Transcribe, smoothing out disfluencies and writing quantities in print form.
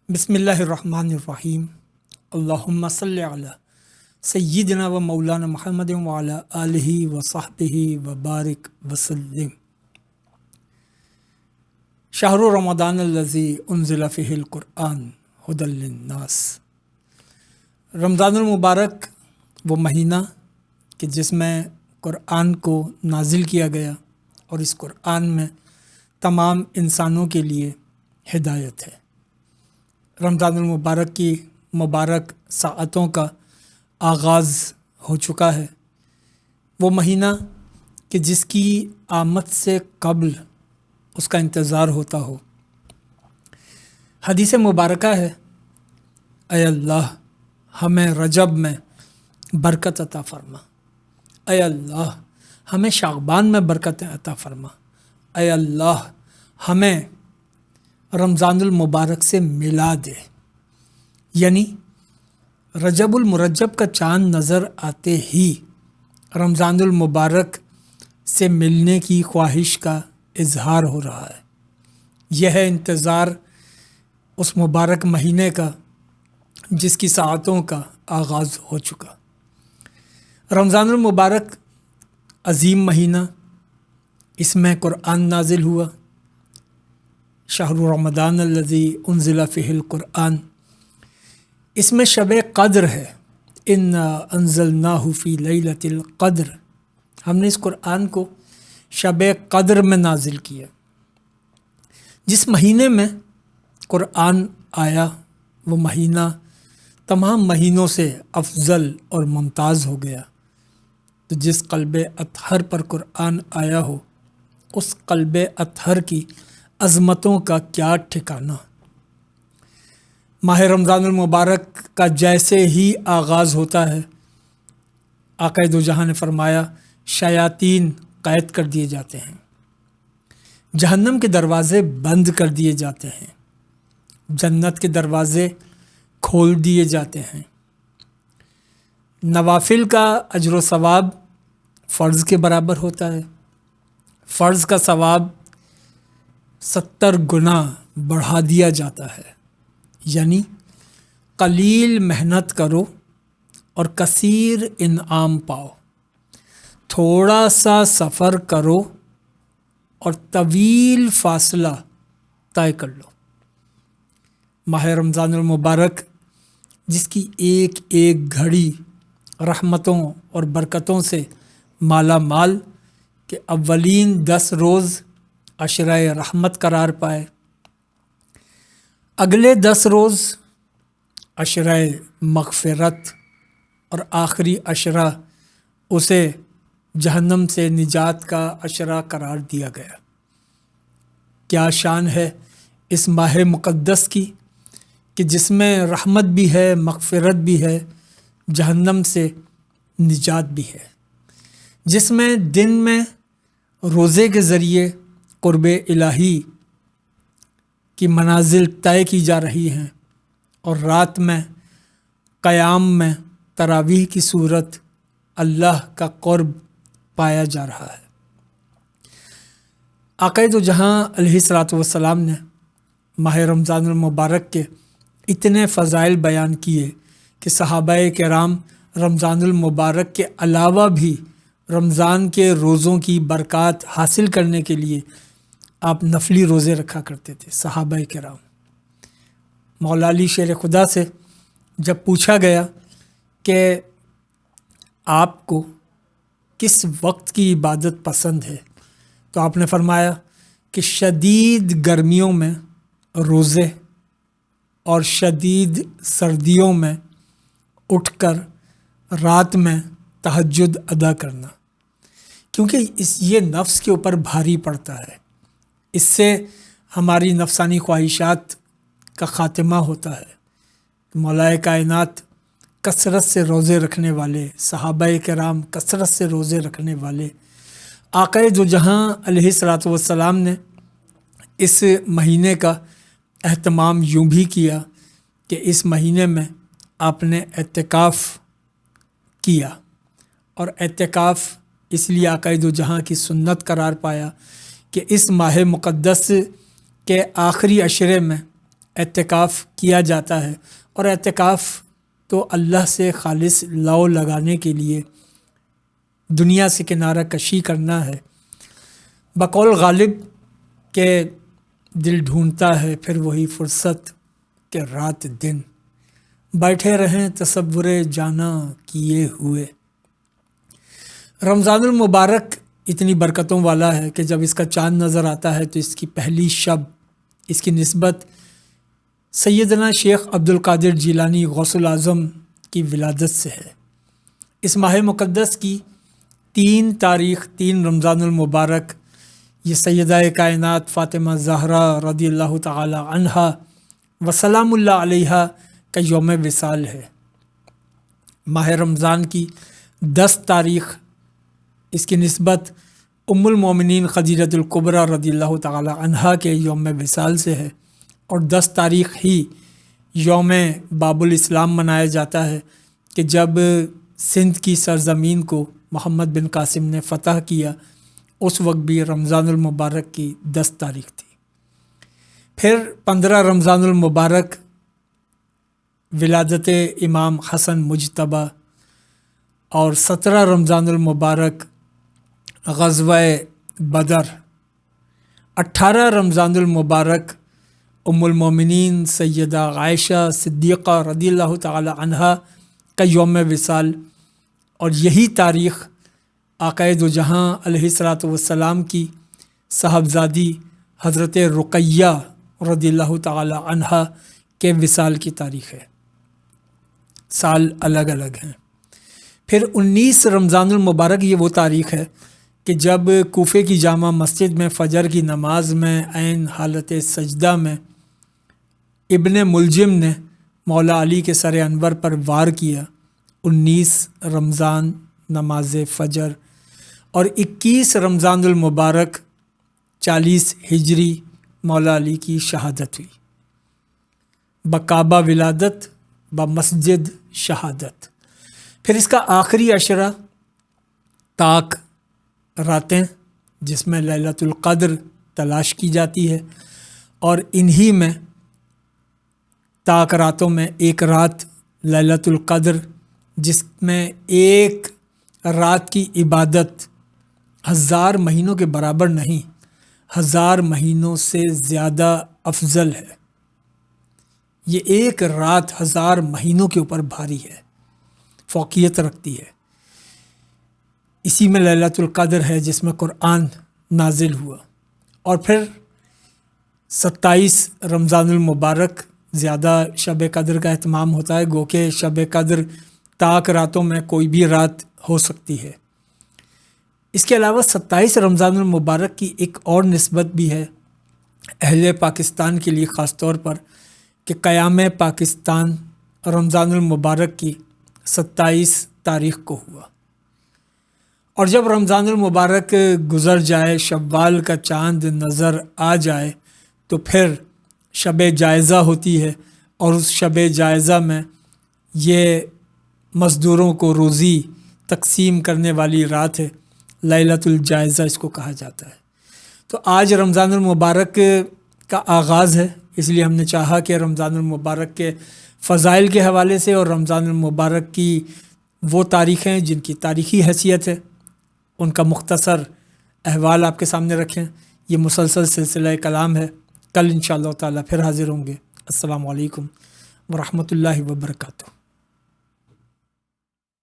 बिस्मिल्लाहिर्रहमानिर्रहीम। अल्लाहुम्मा सल्लि अला सय्यिदिना व मौलाना मुहम्मद व अला आलिहि व सहबिहि व बारिक वसल्लिम। शहरु रमदान अल्लज़ी उन्ज़िला फ़ीहिल क़ुरआन हुदल लिन्नास। रमज़ानुल मुबारक वो महीना कि जिसमें क़ुरआन को नाजिल किया गया और इस क़ुरआन में तमाम इंसानों के लिए हिदायत है। रमज़ानुल मुबारक की मुबारक साअतों का आगाज़ हो चुका है। वो महीना कि जिसकी आमद से कब्ल उसका इंतज़ार होता हो। हदीस मुबारका है, ऐ अल्लाह हमें रजब में बरकत अता फ़रमा, ऐ अल्लाह हमें शाबान में बरकत अता फ़रमा, ऐ अल्लाह हमें रमज़ानुल मुबारक से मिला दे। यानी रजबुल मुरज्जब का चाँद नज़र आते ही रमज़ानुल मुबारक से मिलने की ख्वाहिश का इजहार हो रहा है। यह है इंतज़ार उस मुबारक महीने का जिसकी साअतों का आगाज़ हो चुका। रमज़ानुल मुबारक अज़ीम महीना, इसमें क़ुरआन नाजिल हुआ। शहरु रमदान अल्लज़ी उन्ज़िला फ़ीहिल क़ुरआन, इसमें शब क़द्र है। इन्ना अंज़लनाहु फ़ी लैलतिल क़द्र, हमने इस क़ुरआन को शब क़द्र में नाजिल किया। जिस महीने में क़ुरआन आया वो महीना तमाम महीनों से अफजल और मुमताज़ हो गया। तो जिस क़ल्बे अतहर पर क़ुरआन आया हो उस क़ल्बे अतहर की अज़मतों का क्या ठिकाना। माह रमज़ानुल मुबारक का जैसे ही आगाज़ होता है, आक़ाए दो जहां ने फरमाया शयातीन क़ैद कर दिए जाते हैं, जहन्नम के दरवाज़े बंद कर दिए जाते हैं, जन्नत के दरवाज़े खोल दिए जाते हैं। नवाफिल का अजर व सवाब फ़र्ज़ के बराबर होता है। फ़र्ज़ का सवाब 70 गुना बढ़ा दिया जाता है। यानी कलील मेहनत करो और कसीर इनाम पाओ, थोड़ा सा सफ़र करो और तवील फ़ासला तय कर लो। माह रमज़ानुल मुबारक जिसकी एक एक घड़ी रहमतों और बरकतों से माला माल के अव्वलीन 10 रोज़ अशराए रहमत करार पाए, अगले 10 रोज़ अशराए मग़फ़िरत और आखिरी अशरा उसे जहन्नम से निजात का अशरा करार दिया गया। क्या शान है इस माह मुक़द्दस की कि जिसमें रहमत भी है, मग़फ़िरत भी है, जहन्नम से निजात भी है, जिसमें दिन में रोज़े के ज़रिए क़ुर्बे इलाही की मनाजिल तय की जा रही हैं और रात में क़याम में तरावीह की सूरत अल्लाह का क़ुर्ब पाया जा रहा है। आक़ाए दो जहां अलैहिस्सलातु वस्सलाम ने माह रमज़ानुल मुबारक के इतने फ़ज़ाइल बयान किए कि सहाबाए किराम रमज़ानुल मुबारक के अलावा भी रमज़ान के रोज़ों की बरक़ात हासिल करने के लिए आप नफली रोज़े रखा करते थे। सहाबाए किराम, मौला अली शेर खुदा से जब पूछा गया कि आपको किस वक्त की इबादत पसंद है, तो आपने फरमाया कि शदीद गर्मियों में रोज़े और शदीद सर्दियों में उठकर रात में तहज्जुद अदा करना, क्योंकि ये नफ्स के ऊपर भारी पड़ता है। इससे हमारी नफसानी ख्वाहिशात का ख़ात्मा होता है। मौलाए कायनात कसरत से रोज़े रखने वाले, सहाबाए किराम कसरत से रोज़े रखने वाले, आक़ाए दो जहां अलैहिस्सलातु वस्सलाम ने इस महीने का एहतमाम यूँ भी किया कि इस महीने में आपने एतिकाफ़ किया और एतिकाफ़ इसलिए आक़ाए दो जहां की सुन्नत करार पाया कि इस माह मुक़द्दस के आखिरी अशरे में اعتکاف کیا جاتا ہے، اور اعتکاف تو اللہ سے خالص لو لگانے کے لیے دنیا سے کنارہ کشی کرنا ہے۔ بقول غالب کہ دل ڈھونڈتا ہے پھر وہی فرصت کہ رات دن بیٹھے رہیں تصور جانا کیے ہوئے۔ رمضان المبارک اتنی برکتوں والا ہے کہ جب اس کا چاند نظر آتا ہے تو اس کی پہلی شب، اس کی نسبت سیدنا شیخ عبد القادر جیلانی غوث الاعظم کی ولادت سے ہے۔ اس ماہ مقدس کی 3 تاریخ 3 رمضان المبارک یہ سیدہ کائنات فاطمہ زہرا رضی اللہ تعالی عنہا وسلام اللہ علیہا کا یوم وصال ہے۔ ماہ رمضان کی 10 تاریخ اس کی نسبت ام المومنین خدیجۃ الکبریٰ رضی اللہ تعالی عنہا کے یوم وصال سے ہے، اور 10 تاریخ ہی یوم باب الاسلام منایا جاتا ہے کہ جب سندھ کی سرزمین کو محمد بن قاسم نے فتح کیا، اس وقت بھی رمضان المبارک کی 10 تاریخ تھی۔ پھر 15 رمضان المبارک ولادت امام حسن مجتبی، اور 17 رمضان المبارک غزوہ بدر، 18 رمضان المبارک ام المومنین سیدہ عائشہ صدیقہ رضی اللہ تعالی عنہا کا یوم وصال، اور یہی تاریخ آقائے دو جہاں علیہ الصلاۃ والسلام کی صاحبزادی حضرت رقیہ رضی اللہ تعالی عنہا کے وصال کی تاریخ ہے۔ سال الگ الگ ہیں۔ پھر 19 رمضان المبارک یہ وہ تاریخ ہے کہ جب کوفے کی جامع مسجد میں فجر کی نماز میں عین حالت سجدہ میں ابن ملجم نے مولا علی کے سر انور پر وار کیا۔ 19 رمضان نماز فجر، اور 21 رمضان المبارک 40 ہجری مولا علی کی شہادت ہوئی۔ بکعبہ ولادت، بمسجد شہادت۔ پھر اس کا آخری عشرہ طاق راتیں، جس میں لیلۃ القدر تلاش کی جاتی ہے، اور انہی میں طاق راتوں میں ایک رات لیلۃ القدر، جس میں ایک رات کی عبادت 1000 مہینوں کے برابر نہیں، 1000 مہینوں سے زیادہ افضل ہے۔ یہ ایک رات 1000 مہینوں کے اوپر بھاری ہے، فوقیت رکھتی ہے۔ اسی میں لیلۃ القدر ہے جس میں قرآن نازل ہوا۔ اور پھر 27 رمضان المبارک زیادہ شب قدر کا اہتمام ہوتا ہے، گو کہ شب قدر طاق راتوں میں کوئی بھی رات ہو سکتی ہے۔ اس کے علاوہ 27 رمضان المبارک کی ایک اور نسبت بھی ہے اہل پاکستان کے لیے، خاص طور پر کہ قیام پاکستان رمضان المبارک کی 27 تاریخ کو ہوا۔ اور جب رمضان المبارک گزر جائے، شوال کا چاند نظر آ جائے، تو پھر شب جائزہ ہوتی ہے، اور اس شب جائزہ میں یہ مزدوروں کو روزی تقسیم کرنے والی رات ہے، لیلۃ الجائزہ اس کو کہا جاتا ہے۔ تو آج رمضان المبارک کا آغاز ہے، اس لیے ہم نے چاہا کہ رمضان المبارک کے فضائل کے حوالے سے اور رمضان المبارک کی وہ تاریخیں جن کی تاریخی حیثیت ہے ان کا مختصر احوال آپ کے سامنے رکھیں۔ یہ مسلسل سلسلہ کلام ہے، کل انشاءاللہ تعالی پھر حاضر ہوں گے۔ السلام علیکم ورحمۃ اللہ وبرکاتہ۔